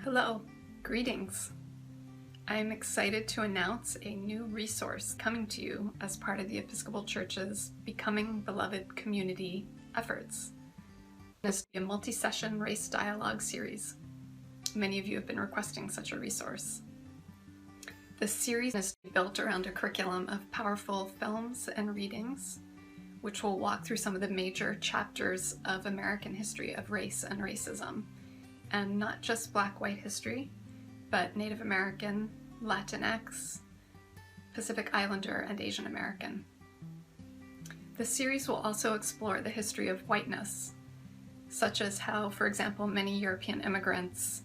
Hello, greetings. I am excited to announce a new resource coming to you as part of the Episcopal Church's Becoming Beloved Community efforts. This is a multi-session race dialogue series. Many of you have been requesting such a resource. The series is built around a curriculum of powerful films and readings, which will walk through some of the major chapters of American history of race and racism. And not just Black-white history, but Native American, Latinx, Pacific Islander, and Asian American. The series will also explore the history of whiteness, such as how, for example, many European immigrants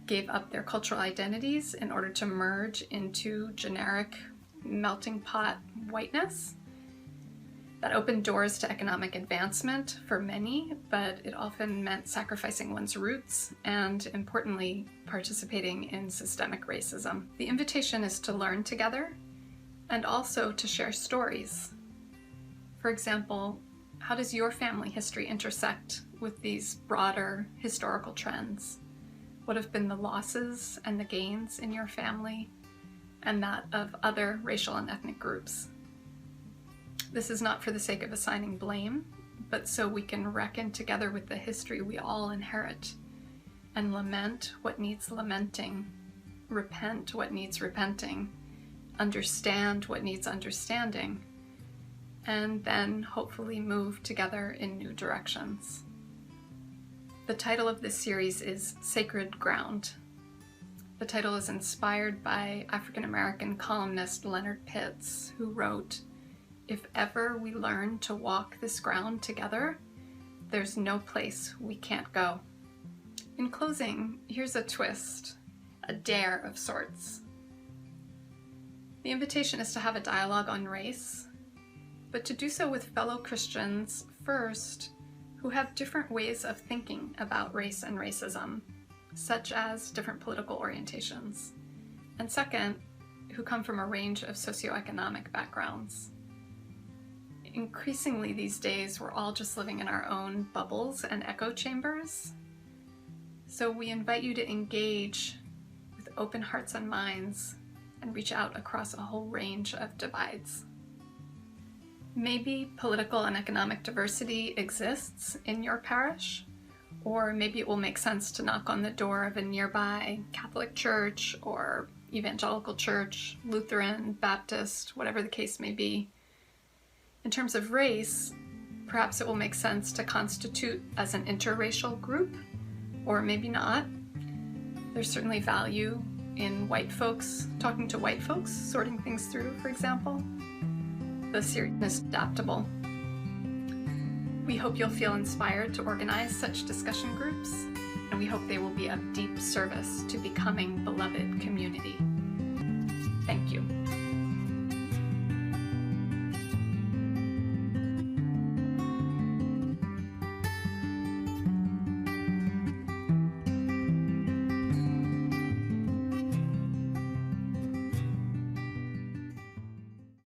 gave up their cultural identities in order to merge into generic melting pot whiteness. That opened doors to economic advancement for many, but it often meant sacrificing one's roots and, importantly, participating in systemic racism. The invitation is to learn together and also to share stories. For example, how does your family history intersect with these broader historical trends? What have been the losses and the gains in your family and that of other racial and ethnic groups? This is not for the sake of assigning blame, but so we can reckon together with the history we all inherit and lament what needs lamenting, repent what needs repenting, understand what needs understanding, and then hopefully move together in new directions. The title of this series is Sacred Ground. The title is inspired by African-American columnist Leonard Pitts, who wrote, "If ever we learn to walk this ground together, there's no place we can't go." In closing, here's a twist, a dare of sorts. The invitation is to have a dialogue on race, but to do so with fellow Christians first, who have different ways of thinking about race and racism, such as different political orientations, and second, who come from a range of socioeconomic backgrounds. Increasingly these days, we're all just living in our own bubbles and echo chambers. So we invite you to engage with open hearts and minds and reach out across a whole range of divides. Maybe political and economic diversity exists in your parish, or maybe it will make sense to knock on the door of a nearby Catholic church or evangelical church, Lutheran, Baptist, whatever the case may be. In terms of race, perhaps it will make sense to constitute as an interracial group, or maybe not. There's certainly value in white folks talking to white folks, sorting things through, for example. The series is adaptable. We hope you'll feel inspired to organize such discussion groups, and we hope they will be of deep service to becoming beloved community. Thank you.